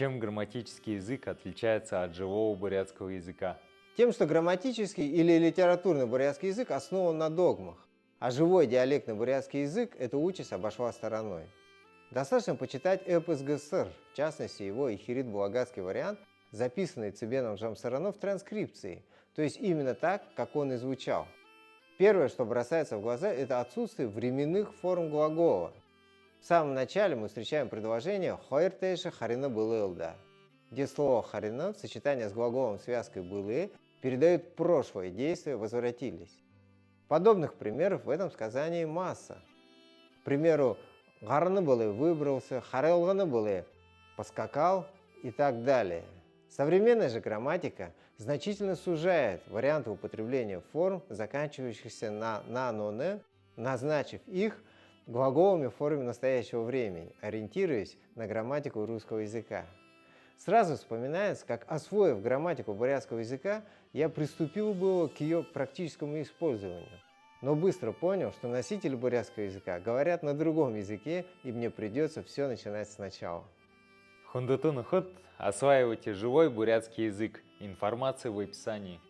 Чем грамматический язык отличается от живого бурятского языка? Тем, что грамматический или литературный бурятский язык основан на догмах, а живой диалектный бурятский язык эту участь обошла стороной. Достаточно почитать эпос ГСР, в частности его ихирит-булагатский вариант, записанный Цыбеном Жамсарано в транскрипции, то есть именно так, как он и звучал. Первое, что бросается в глаза, это отсутствие временных форм глагола. В самом начале мы встречаем предложение «Хоертейша харина былылда», где слово «харина» в сочетании с глаголом связкой «былы» передает прошлое действие «возвратились». Подобных примеров в этом сказании масса. К примеру, «гарны былы» выбрался, «харелганы былы» поскакал и так далее. Современная же грамматика значительно сужает варианты употребления форм, заканчивающихся на «на-но-не», назначив их глаголами в форме настоящего времени, ориентируясь на грамматику русского языка. Сразу вспоминается, как, освоив грамматику бурятского языка, я приступил было к ее практическому использованию. Но быстро понял, что носители бурятского языка говорят на другом языке, и мне придется все начинать сначала. Осваивайте живой бурятский язык. Информация в описании.